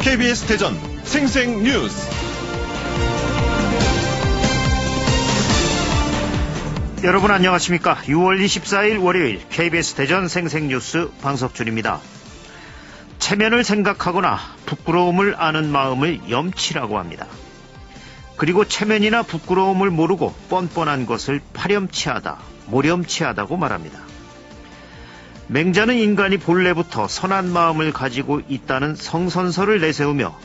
KBS 대전 생생뉴스. 여러분 안녕하십니까? 6월 24일 월요일 KBS 대전 생생뉴스 방석준입니다. 체면을 생각하거나 부끄러움을 아는 마음을 염치라고 합니다. 그리고 체면이나 부끄러움을 모르고 뻔뻔한 것을 파렴치하다, 모렴치하다고 말합니다. 맹자는 인간이 본래부터 선한 마음을 가지고 있다는 성선설을 내세우며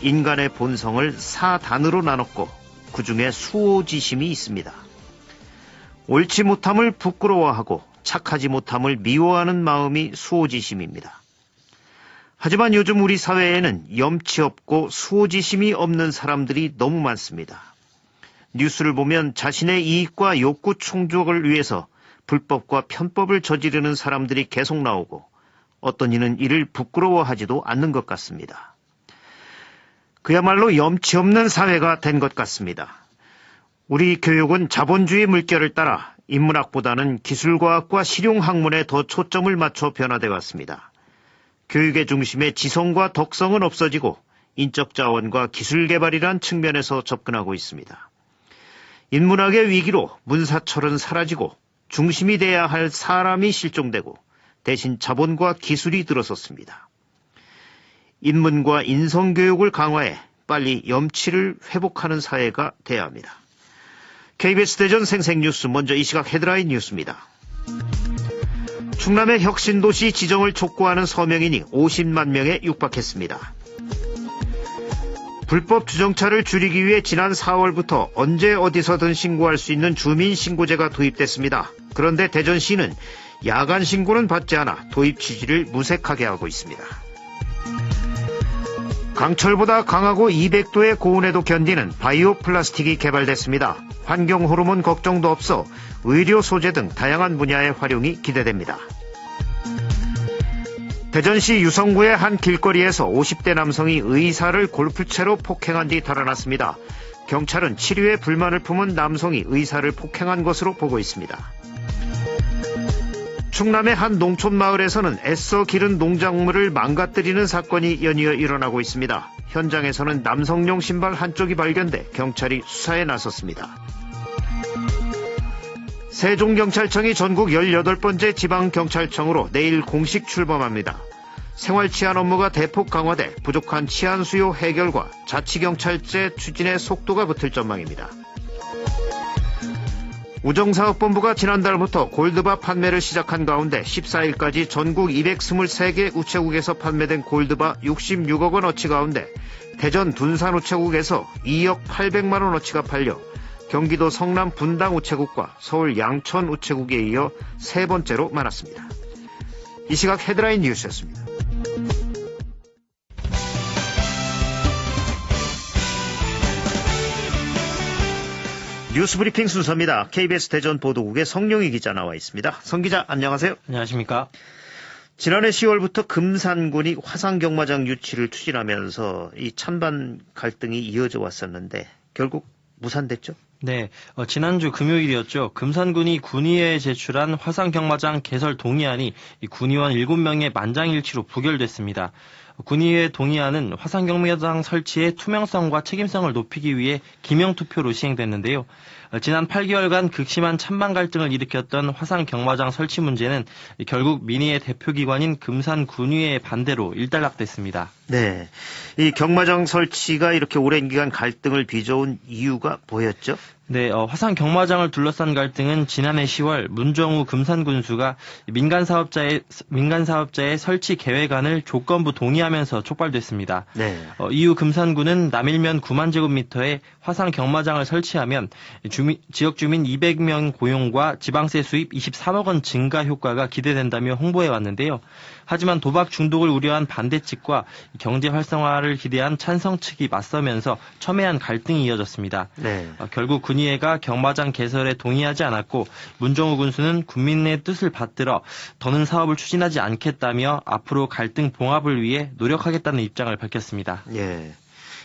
인간의 본성을 4단으로 나눴고 그 중에 수호지심이 있습니다. 옳지 못함을 부끄러워하고 착하지 못함을 미워하는 마음이 수호지심입니다. 하지만 요즘 우리 사회에는 염치 없고 수호지심이 없는 사람들이 너무 많습니다. 뉴스를 보면 자신의 이익과 욕구 충족을 위해서 불법과 편법을 저지르는 사람들이 계속 나오고 어떤 이는 이를 부끄러워하지도 않는 것 같습니다. 그야말로 염치 없는 사회가 된 것 같습니다. 우리 교육은 자본주의 물결을 따라 인문학보다는 기술과학과 실용학문에 더 초점을 맞춰 변화되어 왔습니다. 교육의 중심에 지성과 덕성은 없어지고 인적 자원과 기술 개발이란 측면에서 접근하고 있습니다. 인문학의 위기로 문사철은 사라지고 중심이 돼야 할 사람이 실종되고 대신 자본과 기술이 들어섰습니다. 인문과 인성교육을 강화해 빨리 염치를 회복하는 사회가 돼야 합니다. KBS 대전 생생뉴스 먼저 이 시각 헤드라인 뉴스입니다. 충남의 혁신도시 지정을 촉구하는 서명인이 50만 명에 육박했습니다. 불법 주정차를 줄이기 위해 지난 4월부터 언제 어디서든 신고할 수 있는 주민신고제가 도입됐습니다. 그런데 대전시는 야간 신고는 받지 않아 도입 취지를 무색하게 하고 있습니다. 강철보다 강하고 200도의 고온에도 견디는 바이오 플라스틱이 개발됐습니다. 환경 호르몬 걱정도 없어 의료 소재 등 다양한 분야의 활용이 기대됩니다. 대전시 유성구의 한 길거리에서 50대 남성이 의사를 골프채로 폭행한 뒤 달아났습니다. 경찰은 치료에 불만을 품은 남성이 의사를 폭행한 것으로 보고 있습니다. 충남의 한 농촌 마을에서는 애써 기른 농작물을 망가뜨리는 사건이 연이어 일어나고 있습니다. 현장에서는 남성용 신발 한쪽이 발견돼 경찰이 수사에 나섰습니다. 세종경찰청이 전국 18번째 지방경찰청으로 내일 공식 출범합니다. 생활치안 업무가 대폭 강화돼 부족한 치안 수요 해결과 자치경찰제 추진의 속도가 붙을 전망입니다. 우정사업본부가 지난달부터 골드바 판매를 시작한 가운데 14일까지 전국 223개 우체국에서 판매된 골드바 66억 원어치 가운데 대전 둔산 우체국에서 2억 800만 원어치가 팔려 경기도 성남 분당 우체국과 서울 양천 우체국에 이어 세 번째로 많았습니다. 이 시각 헤드라인 뉴스였습니다. 뉴스브리핑 순서입니다. KBS 대전 보도국의 성룡희 기자 나와 있습니다. 성 기자 안녕하세요. 안녕하십니까. 지난해 10월부터 금산군이 화상경마장 유치를 추진하면서 이 찬반 갈등이 이어져 왔었는데 결국 무산됐죠? 네, 지난주 금요일이었죠. 금산군이 군의회에 제출한 화상경마장 개설 동의안이 군의원 7명의 만장일치로 부결됐습니다. 군의회 동의안은 화상경마장 설치의 투명성과 책임성을 높이기 위해 기명투표로 시행됐는데요. 지난 8개월간 극심한 찬반 갈등을 일으켰던 화상경마장 설치 문제는 결국 민의회 대표기관인 금산군의회의 반대로 일단락됐습니다. 네, 이 경마장 설치가 이렇게 오랜 기간 갈등을 빚어온 이유가 뭐였죠? 네, 화상 경마장을 둘러싼 갈등은 지난해 10월 문정우 금산군수가 민간 사업자의 설치 계획안을 조건부 동의하면서 촉발됐습니다. 네. 이후 금산군은 남일면 9만 제곱미터의 화상 경마장을 설치하면 지역 주민 200명 고용과 지방세 수입 23억 원 증가 효과가 기대된다며 홍보해 왔는데요. 하지만 도박 중독을 우려한 반대 측과 경제 활성화를 기대한 찬성 측이 맞서면서 첨예한 갈등이 이어졌습니다. 네. 결국 군의회가 경마장 개설에 동의하지 않았고 문정우 군수는 군민의 뜻을 받들어 더는 사업을 추진하지 않겠다며 앞으로 갈등 봉합을 위해 노력하겠다는 입장을 밝혔습니다. 예.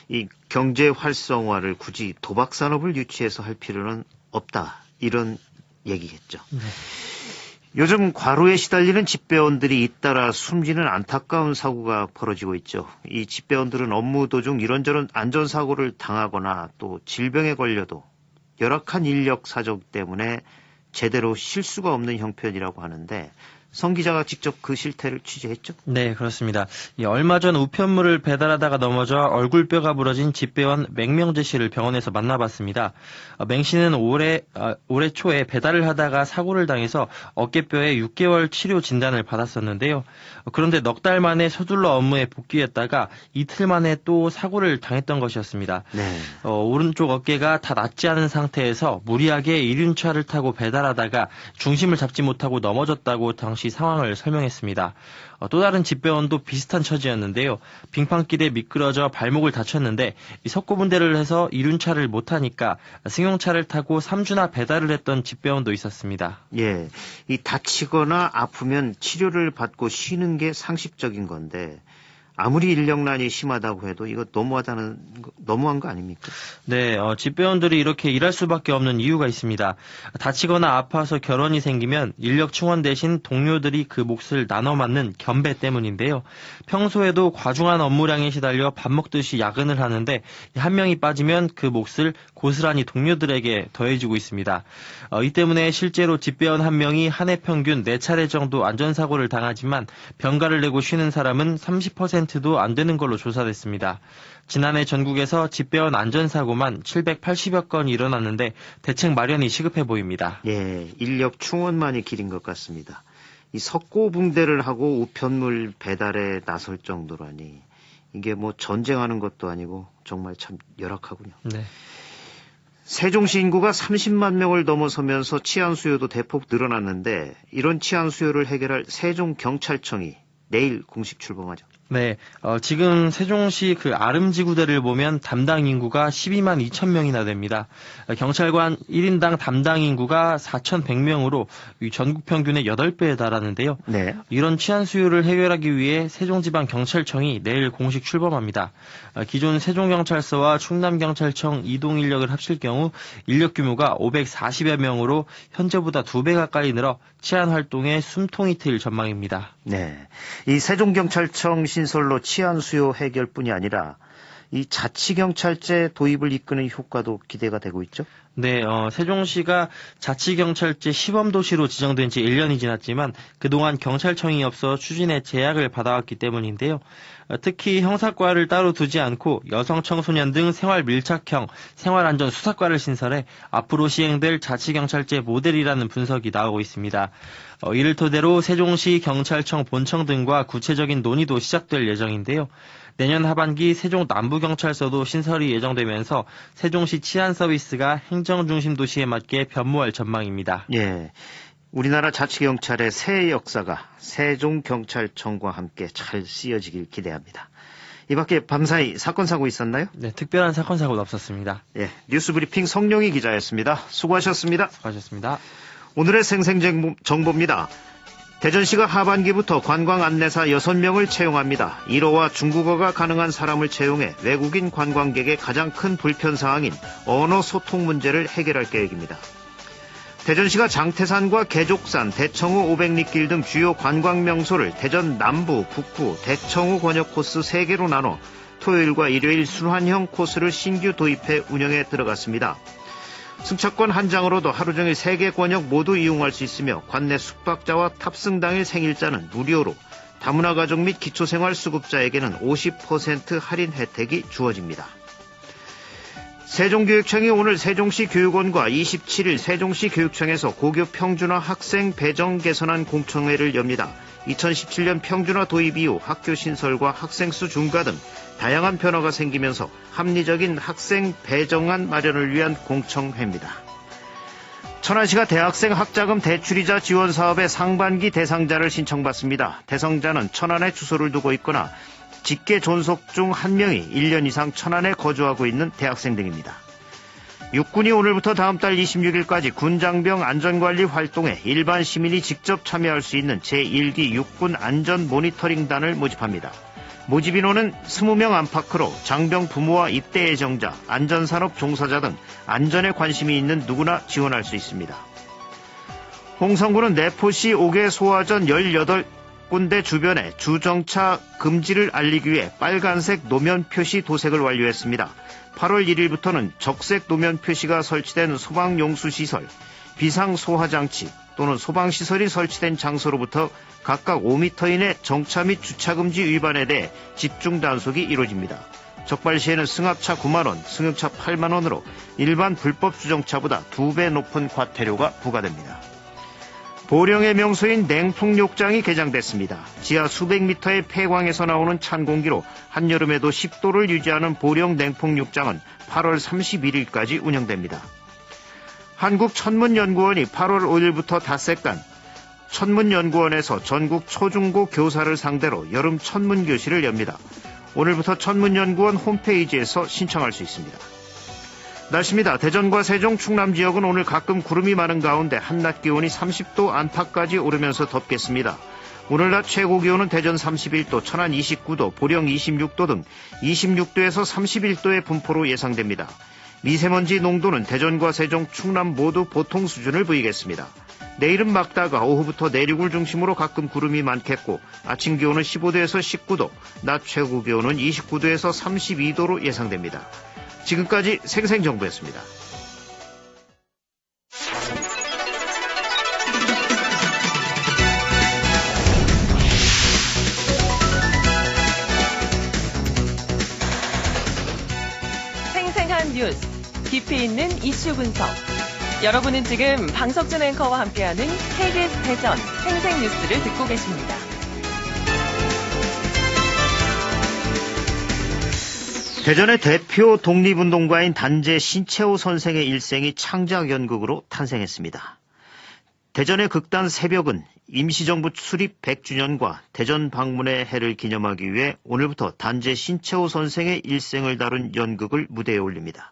이 경제 활성화를 굳이 도박 산업을 유치해서 할 필요는 없다. 이런 얘기겠죠. 네. 요즘 과로에 시달리는 집배원들이 잇따라 숨지는 안타까운 사고가 벌어지고 있죠. 이 집배원들은 업무 도중 이런저런 안전사고를 당하거나 또 질병에 걸려도 열악한 인력 사정 때문에 제대로 쉴 수가 없는 형편이라고 하는데 성 기자가 직접 그 실태를 취재했죠? 네, 그렇습니다. 얼마 전 우편물을 배달하다가 넘어져 얼굴뼈가 부러진 집배원 맹명재 씨를 병원에서 만나봤습니다. 맹 씨는 올해 초에 배달을 하다가 사고를 당해서 어깨뼈에 6개월 치료 진단을 받았었는데요. 그런데 넉 달 만에 서둘러 업무에 복귀했다가 이틀 만에 또 사고를 당했던 것이었습니다. 네. 오른쪽 어깨가 다 낫지 않은 상태에서 무리하게 이륜차를 타고 배달하다가 중심을 잡지 못하고 넘어졌다고 당시 상황을 설명했습니다. 또 다른 집배원도 비슷한 처지였는데요. 빙판길에 미끄러져 발목을 다쳤는데 석고분대를 해서 이륜차를 못하니까 승용차를 타고 3주나 배달을 했던 집배원도 있었습니다. 예, 이 다치거나 아프면 치료를 받고 쉬는 게 상식적인 건데 아무리 인력난이 심하다고 해도 이거 너무한 거 아닙니까? 네, 집배원들이 이렇게 일할 수밖에 없는 이유가 있습니다. 다치거나 아파서 결혼이 생기면 인력 충원 대신 동료들이 그 몫을 나눠 맡는 겸배 때문인데요. 평소에도 과중한 업무량에 시달려 밥 먹듯이 야근을 하는데 한 명이 빠지면 그 몫을 고스란히 동료들에게 더해주고 있습니다. 이 때문에 실제로 집배원 한 명이 한 해 평균 4차례 정도 안전사고를 당하지만 병가를 내고 쉬는 사람은 30%도 안 되는 걸로 조사됐습니다. 지난해 전국에서 집배원 안전사고만 780여 건이 일어났는데 대책 마련이 시급해 보입니다. 예, 인력 충원만이 길인 것 같습니다. 이 석고붕대를 하고 우편물 배달에 나설 정도라니 이게 뭐 전쟁하는 것도 아니고 정말 참 열악하군요. 네. 세종시 인구가 30만 명을 넘어서면서 치안 수요도 대폭 늘어났는데 이런 치안 수요를 해결할 세종경찰청이 내일 공식 출범하죠. 네, 지금 세종시 그 아름지구대를 보면 담당 인구가 12만 2천 명이나 됩니다. 경찰관 1인당 담당 인구가 4,100명으로 전국 평균의 8배에 달하는데요. 네. 이런 치안 수요를 해결하기 위해 세종지방경찰청이 내일 공식 출범합니다. 기존 세종경찰서와 충남경찰청 이동 인력을 합칠 경우 인력 규모가 540여 명으로 현재보다 2배 가까이 늘어 치안 활동에 숨통이 트일 전망입니다. 네. 이 세종경찰청 신설로 치안 수요 해결뿐이 아니라 이 자치경찰제 도입을 이끄는 효과도 기대가 되고 있죠? 네, 세종시가 자치경찰제 시범도시로 지정된 지 1년이 지났지만 그동안 경찰청이 없어 추진에 제약을 받아왔기 때문인데요. 특히 형사과를 따로 두지 않고 여성 청소년 등 생활 밀착형 생활안전 수사과를 신설해 앞으로 시행될 자치경찰제 모델이라는 분석이 나오고 있습니다. 이를 토대로 세종시 경찰청 본청 등과 구체적인 논의도 시작될 예정인데요. 내년 하반기 세종 남부경찰서도 신설이 예정되면서 세종시 치안 서비스가 행정중심 도시에 맞게 변모할 전망입니다. 예. 우리나라 자치경찰의 새 역사가 세종경찰청과 함께 잘 쓰여지길 기대합니다. 이 밖에 밤사이 사건 사고 있었나요? 네, 특별한 사건 사고는 없었습니다. 예, 뉴스브리핑 성룡이 기자였습니다. 수고하셨습니다. 수고하셨습니다. 오늘의 생생정보입니다. 대전시가 하반기부터 관광 안내사 6명을 채용합니다. 1어와 중국어가 가능한 사람을 채용해 외국인 관광객의 가장 큰 불편사항인 언어 소통 문제를 해결할 계획입니다. 대전시가 장태산과 개족산, 대청호 500리길 등 주요 관광명소를 대전 남부, 북부, 대청호 권역 코스 3개로 나눠 토요일과 일요일 순환형 코스를 신규 도입해 운영에 들어갔습니다. 승차권 한 장으로도 하루 종일 3개 권역 모두 이용할 수 있으며 관내 숙박자와 탑승 당일 생일자는 무료로 다문화 가족 및 기초생활수급자에게는 50% 할인 혜택이 주어집니다. 세종교육청이 오늘 세종시 교육원과 27일 세종시 교육청에서 고교 평준화 학생 배정 개선안 공청회를 엽니다. 2017년 평준화 도입 이후 학교 신설과 학생 수 증가 등 다양한 변화가 생기면서 합리적인 학생 배정안 마련을 위한 공청회입니다. 천안시가 대학생 학자금 대출이자 지원 사업의 상반기 대상자를 신청받습니다. 대상자는 천안에 주소를 두고 있거나 직계 존속 중 한 명이 1년 이상 천안에 거주하고 있는 대학생 등입니다. 육군이 오늘부터 다음 달 26일까지 군장병 안전관리 활동에 일반 시민이 직접 참여할 수 있는 제1기 육군 안전 모니터링단을 모집합니다. 모집 인원은 20명 안팎으로 장병 부모와 입대 예정자, 안전산업 종사자 등 안전에 관심이 있는 누구나 지원할 수 있습니다. 홍성군은 내포시 5개 소화전 18군데 주변에 주정차 금지를 알리기 위해 빨간색 노면 표시 도색을 완료했습니다. 8월 1일부터는 적색 노면 표시가 설치된 소방용수시설, 비상소화장치 또는 소방시설이 설치된 장소로부터 각각 5m 이내 정차 및 주차금지 위반에 대해 집중 단속이 이루어집니다. 적발 시에는 승합차 9만원, 승용차 8만원으로 일반 불법 주정차보다 2배 높은 과태료가 부과됩니다. 보령의 명소인 냉풍욕장이 개장됐습니다. 지하 수백 미터의 폐광에서 나오는 찬 공기로 한여름에도 10도를 유지하는 보령 냉풍욕장은 8월 31일까지 운영됩니다. 한국천문연구원이 8월 5일부터 닷새간 천문연구원에서 전국 초중고 교사를 상대로 여름 천문교실을 엽니다. 오늘부터 천문연구원 홈페이지에서 신청할 수 있습니다. 날씨입니다. 대전과 세종, 충남 지역은 오늘 가끔 구름이 많은 가운데 한낮 기온이 30도 안팎까지 오르면서 덥겠습니다. 오늘 낮 최고 기온은 대전 31도, 천안 29도, 보령 26도 등 26도에서 31도의 분포로 예상됩니다. 미세먼지 농도는 대전과 세종, 충남 모두 보통 수준을 보이겠습니다. 내일은 맑다가 오후부터 내륙을 중심으로 가끔 구름이 많겠고 아침 기온은 15도에서 19도, 낮 최고 기온은 29도에서 32도로 예상됩니다. 지금까지 생생정보였습니다. 생생한 뉴스, 깊이 있는 이슈 분석. 여러분은 지금 방석준 앵커와 함께하는 KBS 대전 생생뉴스를 듣고 계십니다. 대전의 대표 독립운동가인 단재 신채호 선생의 일생이 창작연극으로 탄생했습니다. 대전의 극단 새벽은 임시정부 수립 100주년과 대전 방문의 해를 기념하기 위해 오늘부터 단재 신채호 선생의 일생을 다룬 연극을 무대에 올립니다.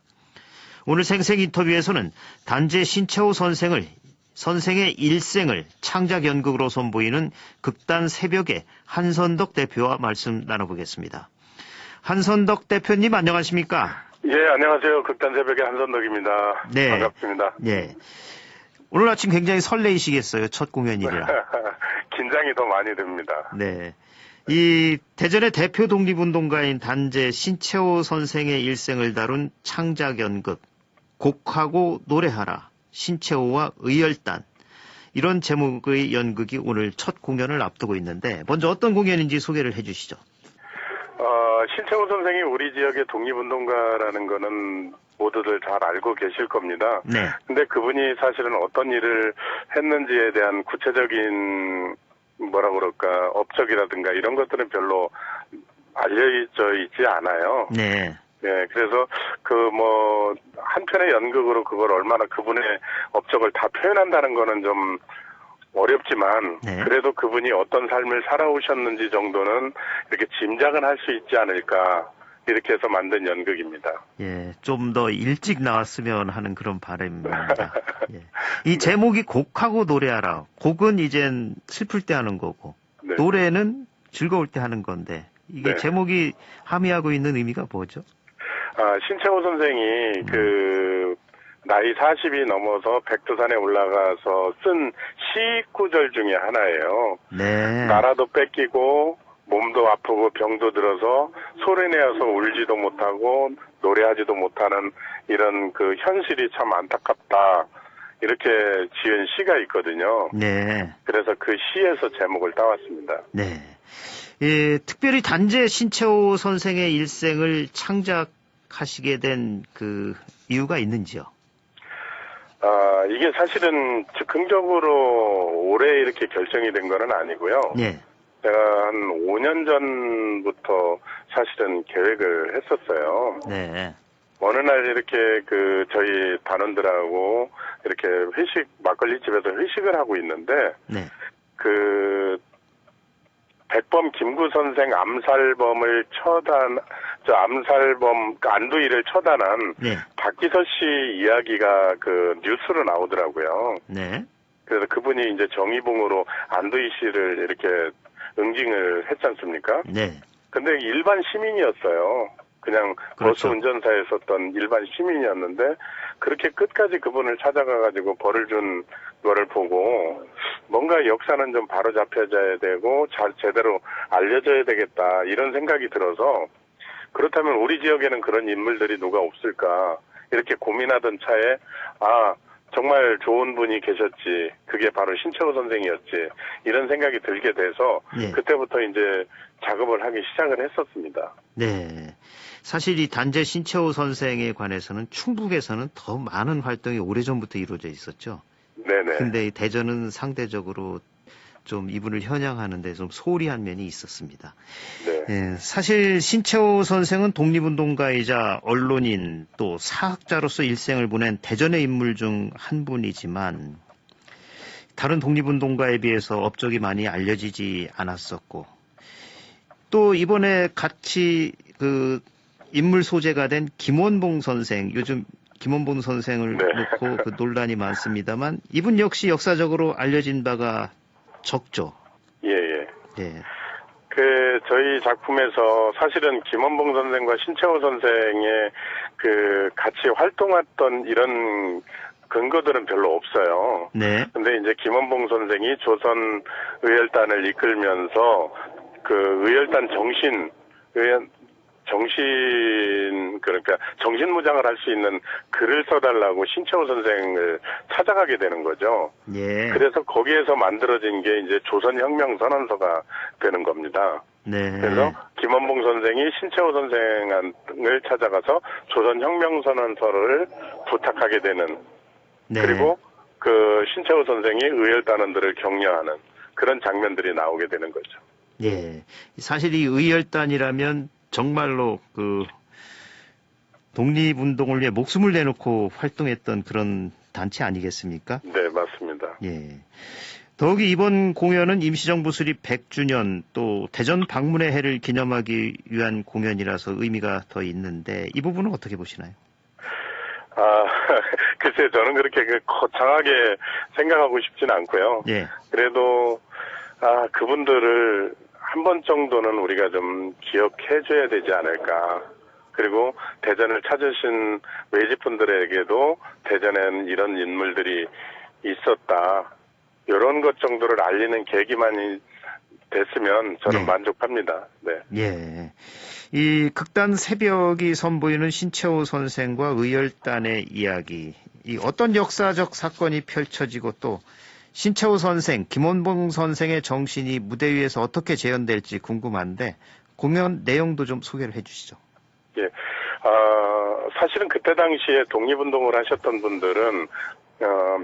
오늘 생생 인터뷰에서는 단재 신채호 선생의 일생을 창작연극으로 선보이는 극단 새벽의 한선덕 대표와 말씀 나눠보겠습니다. 한선덕 대표님 안녕하십니까? 예, 안녕하세요. 극단 새벽의 한선덕입니다. 네. 반갑습니다. 예. 오늘 아침 굉장히 설레이시겠어요. 첫 공연이라. 긴장이 더 많이 됩니다. 네. 이 대전의 대표 독립운동가인 단재 신채호 선생의 일생을 다룬 창작연극 곡하고 노래하라 신채호와 의열단 이런 제목의 연극이 오늘 첫 공연을 앞두고 있는데 먼저 어떤 공연인지 소개를 해 주시죠. 신채호 선생이 우리 지역의 독립운동가라는 거는 모두들 잘 알고 계실 겁니다. 네. 근데 그분이 사실은 어떤 일을 했는지에 대한 구체적인 업적이라든가 이런 것들은 별로 알려져 있지 않아요. 네. 네, 그래서 한편의 연극으로 그걸 얼마나 그분의 업적을 다 표현한다는 거는 좀 어렵지만, 네. 그래도 그분이 어떤 삶을 살아오셨는지 정도는 이렇게 짐작은 할 수 있지 않을까, 이렇게 해서 만든 연극입니다. 예, 좀 더 일찍 나왔으면 하는 그런 바람입니다. 예. 이 제목이 곡하고 노래하라. 곡은 이젠 슬플 때 하는 거고, 네. 노래는 즐거울 때 하는 건데, 이게 네. 제목이 함의하고 있는 의미가 뭐죠? 신채호 선생이 나이 40이 넘어서 백두산에 올라가서 쓴 시구절 중에 하나예요. 네. 나라도 뺏기고 몸도 아프고 병도 들어서 소리내어서 울지도 못하고 노래하지도 못하는 이런 그 현실이 참 안타깝다. 이렇게 지은 시가 있거든요. 네. 그래서 그 시에서 제목을 따왔습니다. 네. 예, 특별히 단재 신채호 선생의 일생을 창작하시게 된 그 이유가 있는지요? 이게 사실은 즉흥적으로 올해 이렇게 결정이 된 건 아니고요. 네. 제가 한 5년 전부터 사실은 계획을 했었어요. 네. 어느 날 이렇게 저희 단원들하고 이렇게 막걸리집에서 회식을 하고 있는데, 네. 백범 김구 선생 안두희를 처단한 네. 박기서 씨 이야기가 뉴스로 나오더라고요. 네. 그래서 그분이 이제 정의봉으로 안두희 씨를 이렇게 응징을 했지 않습니까? 네. 근데 일반 시민이었어요. 그냥 그렇죠. 버스 운전사에 있었던 일반 시민이었는데 그렇게 끝까지 그분을 찾아가가지고 벌을 준 거를 보고 뭔가 역사는 좀 바로 잡혀져야 되고 제대로 알려져야 되겠다 이런 생각이 들어서 그렇다면 우리 지역에는 그런 인물들이 누가 없을까 이렇게 고민하던 차에 정말 좋은 분이 계셨지. 그게 바로 신채호 선생이었지. 이런 생각이 들게 돼서 네. 그때부터 이제 작업을 하기 시작을 했었습니다. 네. 사실 이 단재 신채호 선생에 관해서는 충북에서는 더 많은 활동이 오래전부터 이루어져 있었죠. 네네. 근데 이 대전은 상대적으로 좀 이분을 현양하는데 좀 소홀히한 면이 있었습니다. 네. 예, 사실 신채호 선생은 독립운동가이자 언론인 또 사학자로서 일생을 보낸 대전의 인물 중 한 분이지만 다른 독립운동가에 비해서 업적이 많이 알려지지 않았었고 또 이번에 같이 그 인물 소재가 된 김원봉 선생, 요즘 김원봉 선생을 네. 놓고 그 논란이 많습니다만 이분 역시 역사적으로 알려진 바가 적죠. 예. 예. 저희 작품에서 사실은 김원봉 선생과 신채호 선생의 같이 활동했던 이런 근거들은 별로 없어요. 네. 근데 이제 김원봉 선생이 조선 의열단을 이끌면서 의열단 그러니까 정신무장을 할 수 있는 글을 써달라고 신채호 선생을 찾아가게 되는 거죠. 예. 그래서 거기에서 만들어진 게 이제 조선혁명선언서가 되는 겁니다. 네. 그래서 김원봉 선생이 신채호 선생을 찾아가서 조선혁명선언서를 부탁하게 되는 네. 그리고 신채호 선생이 의열단원들을 격려하는 그런 장면들이 나오게 되는 거죠. 예. 사실 이 의열단이라면 정말로 독립운동을 위해 목숨을 내놓고 활동했던 그런 단체 아니겠습니까? 네, 맞습니다. 예. 더욱이 이번 공연은 임시정부 수립 100주년 또 대전 방문의 해를 기념하기 위한 공연이라서 의미가 더 있는데 이 부분은 어떻게 보시나요? 글쎄 저는 그렇게 거창하게 생각하고 싶진 않고요. 예. 그래도 그분들을 한 번 정도는 우리가 좀 기억해줘야 되지 않을까. 그리고 대전을 찾으신 외지분들에게도 대전에는 이런 인물들이 있었다. 이런 것 정도를 알리는 계기만이 됐으면 저는 네. 만족합니다. 네. 예. 이 극단 새벽이 선보이는 신채호 선생과 의열단의 이야기. 이 어떤 역사적 사건이 펼쳐지고 또 신채호 선생, 김원봉 선생의 정신이 무대 위에서 어떻게 재현될지 궁금한데 공연 내용도 좀 소개를 해 주시죠. 예. 사실은 그때 당시에 독립운동을 하셨던 분들은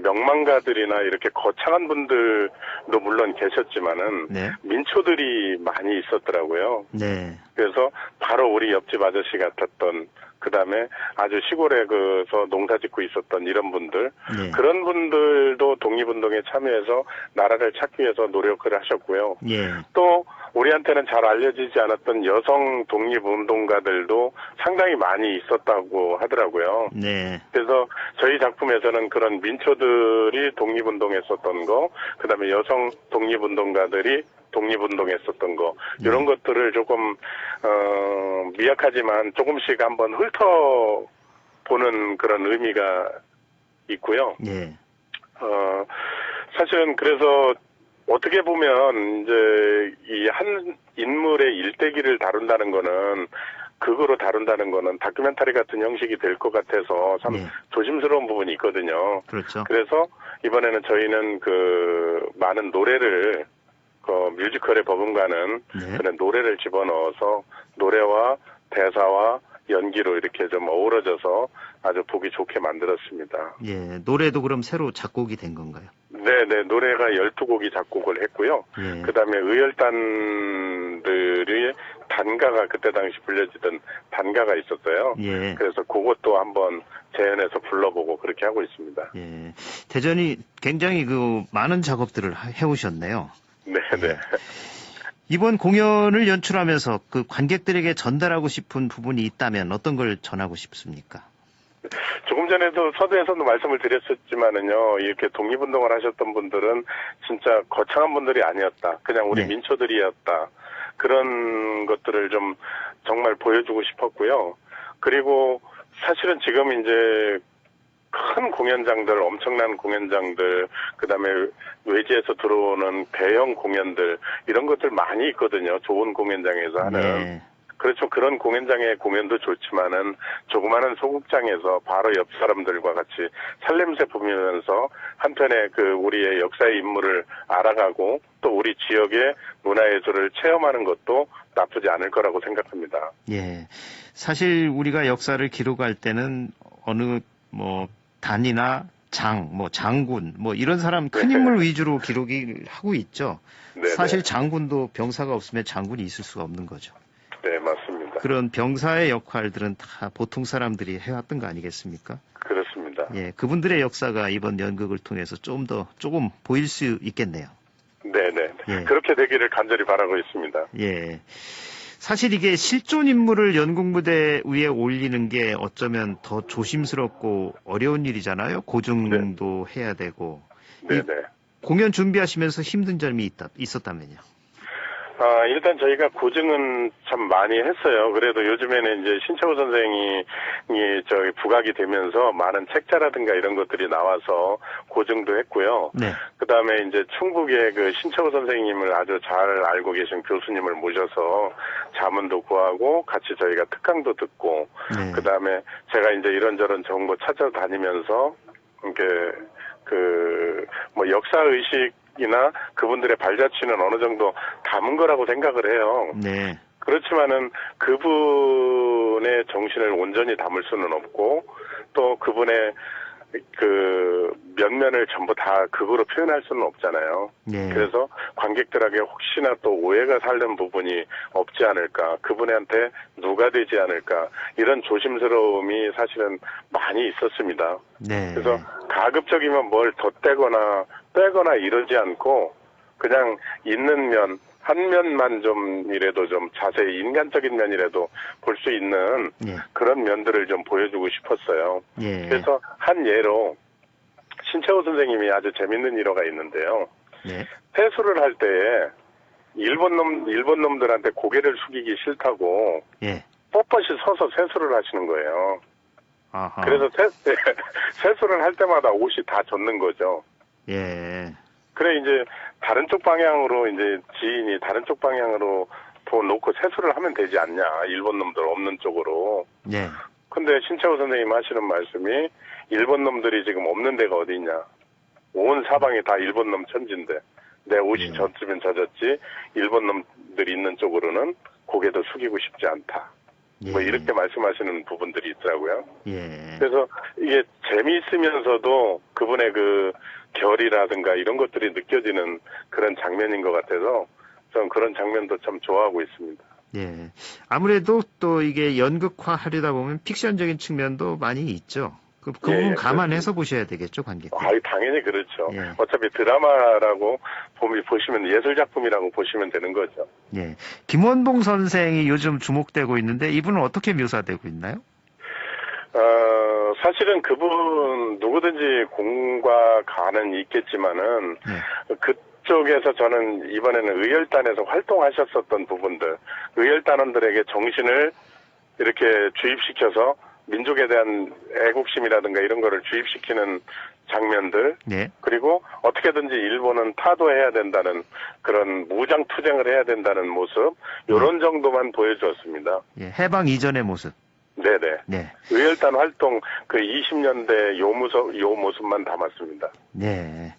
명망가들이나 이렇게 거창한 분들도 물론 계셨지만은 네. 민초들이 많이 있었더라고요. 네. 그래서 바로 우리 옆집 아저씨 같았던 그다음에 아주 시골에서 농사 짓고 있었던 이런 분들 네. 그런 분들도 독립운동에 참여해서 나라를 찾기 위해서 노력을 하셨고요. 예. 또 우리한테는 잘 알려지지 않았던 여성 독립운동가들도 상당히 많이 있었다고 하더라고요. 네. 그래서 저희 작품에서는 그런 민초들이 독립운동했었던 거, 그다음에 여성 독립운동가들이 독립운동했었던 거 이런 것들을 조금 미약하지만 조금씩 한번 훑어보는 그런 의미가 있고요. 예. 사실은 그래서 어떻게 보면 이제 이 한 인물의 일대기를 다룬다는 거는 극으로 다룬다는 거는 다큐멘터리 같은 형식이 될 것 같아서 참 네. 조심스러운 부분이 있거든요. 그렇죠. 그래서 이번에는 저희는 많은 노래를 뮤지컬에 버금가는 네. 그런 노래를 집어넣어서 노래와 대사와 연기로 이렇게 좀 어우러져서 아주 보기 좋게 만들었습니다. 예. 노래도 그럼 새로 작곡이 된 건가요? 네네, 노래가 12곡이 작곡을 했고요. 예. 그 다음에 의열단들의 단가가 그때 당시 불려지던 단가가 있었어요. 예. 그래서 그것도 한번 재현해서 불러보고 그렇게 하고 있습니다. 예. 대전이 굉장히 많은 작업들을 해오셨네요. 네네. 이번 공연을 연출하면서 관객들에게 전달하고 싶은 부분이 있다면 어떤 걸 전하고 싶습니까? 조금 전에도 서두에서도 말씀을 드렸었지만은요, 이렇게 독립운동을 하셨던 분들은 진짜 거창한 분들이 아니었다. 그냥 우리 네. 민초들이었다. 그런 것들을 좀 정말 보여주고 싶었고요. 그리고 사실은 지금 이제 큰 공연장들, 엄청난 공연장들, 그다음에 외지에서 들어오는 대형 공연들 이런 것들 많이 있거든요. 좋은 공연장에서 하는. 네. 그렇죠. 그런 공연장의 공연도 좋지만은 조그마한 소극장에서 바로 옆 사람들과 같이 살냄새 보면서 한편에 그 우리의 역사의 인물을 알아가고 또 우리 지역의 문화예술을 체험하는 것도 나쁘지 않을 거라고 생각합니다. 예. 사실 우리가 역사를 기록할 때는 어느 단이나 장군, 이런 사람 큰 인물 위주로 기록을 하고 있죠. 네네. 사실 장군도 병사가 없으면 장군이 있을 수가 없는 거죠. 네, 맞습니다. 그런 병사의 역할들은 다 보통 사람들이 해왔던 거 아니겠습니까? 그렇습니다. 예, 그분들의 역사가 이번 연극을 통해서 조금 보일 수 있겠네요. 네네. 예. 그렇게 되기를 간절히 바라고 있습니다. 예. 사실 이게 실존 인물을 연극 무대 위에 올리는 게 어쩌면 더 조심스럽고 어려운 일이잖아요. 고증도 해야 되고. 네네. 공연 준비하시면서 힘든 점이 있었다면요. 일단 저희가 고증은 참 많이 했어요. 그래도 요즘에는 이제 신채호 선생이 저희 부각이 되면서 많은 책자라든가 이런 것들이 나와서 고증도 했고요. 네. 그 다음에 이제 충북의 그 신채호 선생님을 아주 잘 알고 계신 교수님을 모셔서 자문도 구하고 같이 저희가 특강도 듣고, 네. 그 다음에 제가 이제 이런저런 정보 찾아다니면서 역사의식이나 그분들의 발자취는 어느 정도 담은 거라고 생각을 해요. 네. 그렇지만은 그분의 정신을 온전히 담을 수는 없고 또 그분의 그 면면을 전부 다 극으로 표현할 수는 없잖아요. 네. 그래서 관객들에게 혹시나 또 오해가 살는 부분이 없지 않을까, 그분한테 누가 되지 않을까, 이런 조심스러움이 사실은 많이 있었습니다. 네. 그래서 가급적이면 뭘 덧대거나 빼거나 이러지 않고 그냥 있는 면, 한 면만 좀이라도 좀 자세히 인간적인 면이라도 볼 수 있는 예. 그런 면들을 좀 보여주고 싶었어요. 예. 그래서 한 예로 신채호 선생님이 아주 재밌는 일화가 있는데요. 네. 세수를 할 때에 일본 놈들한테 고개를 숙이기 싫다고 예. 뻣뻣이 서서 세수를 하시는 거예요. 아하. 그래서 세수를 할 때마다 옷이 다 젖는 거죠. 예. 그래 이제 다른 쪽 방향으로 이제 지인이 다른 쪽 방향으로 돈 놓고 세수를 하면 되지 않냐, 일본 놈들 없는 쪽으로. 예. 근데 신채호 선생님 하시는 말씀이 일본 놈들이 지금 없는 데가 어디 있냐, 온 사방이 다 일본 놈 천지인데 내 옷이 젖으면 젖었지 일본 놈들이 있는 쪽으로는 고개도 숙이고 싶지 않다. 뭐 예. 이렇게 말씀하시는 부분들이 있더라고요. 예. 그래서 이게 재미있으면서도 그분의 그 결이라든가 이런 것들이 느껴지는 그런 장면인 것 같아서 저는 그런 장면도 참 좋아하고 있습니다. 예. 아무래도 또 이게 연극화 하려다 보면 픽션적인 측면도 많이 있죠. 그 부분 예, 감안해서 보셔야 되겠죠, 관객들. 당연히 그렇죠. 예. 어차피 드라마라고 보시면 예술작품이라고 보시면 되는 거죠. 예. 김원봉 선생이 요즘 주목되고 있는데 이분은 어떻게 묘사되고 있나요? 사실은 그분 누구든지 공과 간은 있겠지만은 그쪽에서 저는 이번에는 의열단에서 활동하셨었던 부분들, 의열단원들에게 정신을 이렇게 주입시켜서 민족에 대한 애국심이라든가 이런 거를 주입시키는 장면들, 네. 그리고 어떻게든지 일본은 타도해야 된다는 그런 무장투쟁을 해야 된다는 모습, 이런 정도만 보여주었습니다. 예. 해방 이전의 모습. 네네. 네. 의열단 활동 그 20년대 요 모습만 담았습니다. 네.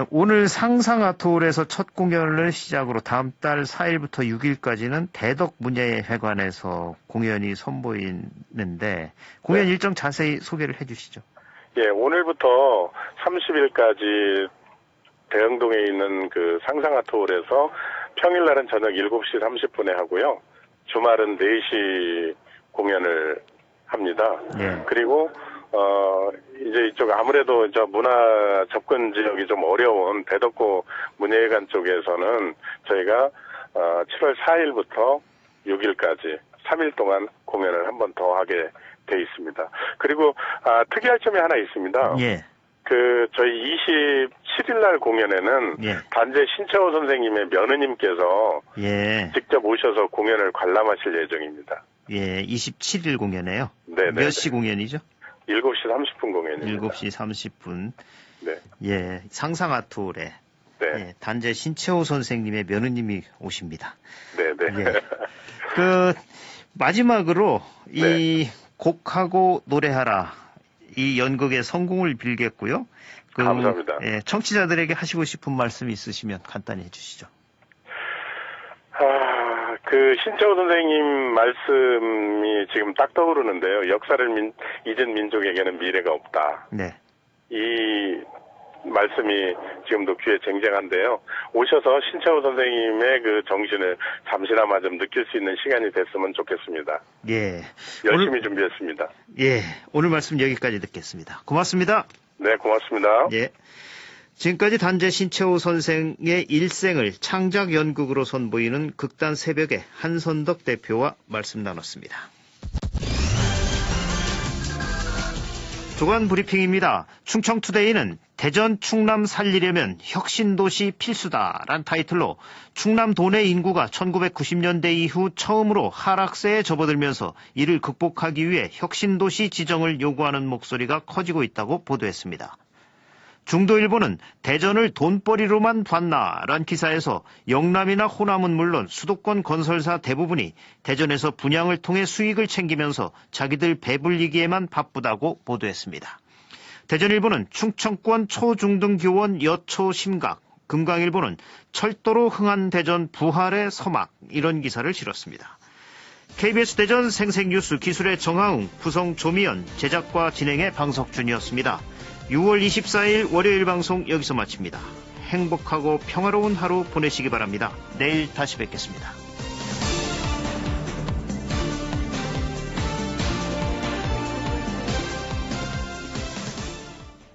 오늘 상상아트홀에서 첫 공연을 시작으로 다음 달 4일부터 6일까지는 대덕문예회관에서 공연이 선보이는데 공연 일정 자세히 소개를 해주시죠. 예, 오늘부터 30일까지 대흥동에 있는 그 상상아트홀에서 평일날은 저녁 7시 30분에 하고요. 주말은 4시 공연을 합니다. 예. 그리고 이제 이쪽 아무래도 저 문화 접근 지역이 좀 어려운 대덕구 문예회관 쪽에서는 저희가 7월 4일부터 6일까지 3일 동안 공연을 한 번 더 하게 돼 있습니다. 그리고 특이할 점이 하나 있습니다. 예. 저희 27일 날 공연에는 예. 단재 신채호 선생님의 며느님께서 예. 직접 오셔서 공연을 관람하실 예정입니다. 예. 27일 공연에요. 네네. 몇 시 공연이죠? 7시 30분 공연입니다. 7시 30분. 네. 예, 상상아트홀에 네. 예, 단재 신채호 선생님의 며느님이 오십니다. 네, 네. 예. 마지막으로 이 곡하고 노래하라 이 연극의 성공을 빌겠고요. 감사합니다. 예, 청취자들에게 하시고 싶은 말씀이 있으시면 간단히 해주시죠. 신채호 선생님 말씀이 지금 딱 떠오르는데요. 역사를 잊은 민족에게는 미래가 없다. 네. 이 말씀이 지금도 귀에 쟁쟁한데요. 오셔서 신채호 선생님의 그 정신을 잠시나마 좀 느낄 수 있는 시간이 됐으면 좋겠습니다. 예. 열심히 준비했습니다. 예. 오늘 말씀 여기까지 듣겠습니다. 고맙습니다. 네, 고맙습니다. 예. 지금까지 단재 신채호 선생의 일생을 창작 연극으로 선보이는 극단 새벽의 한선덕 대표와 말씀 나눴습니다. 주간 브리핑입니다. 충청투데이는 대전 충남 살리려면 혁신도시 필수다란 타이틀로 충남 도내 인구가 1990년대 이후 처음으로 하락세에 접어들면서 이를 극복하기 위해 혁신도시 지정을 요구하는 목소리가 커지고 있다고 보도했습니다. 중도일보는 대전을 돈벌이로만 봤나란 기사에서 영남이나 호남은 물론 수도권 건설사 대부분이 대전에서 분양을 통해 수익을 챙기면서 자기들 배불리기에만 바쁘다고 보도했습니다. 대전일보는 충청권 초중등교원 여초 심각, 금강일보는 철도로 흥한 대전 부활의 서막 이런 기사를 실었습니다. KBS 대전 생생뉴스 기술의 정하웅, 구성 조미연, 제작과 진행의 방석준이었습니다. 6월 24일 월요일 방송 여기서 마칩니다. 행복하고 평화로운 하루 보내시기 바랍니다. 내일 다시 뵙겠습니다.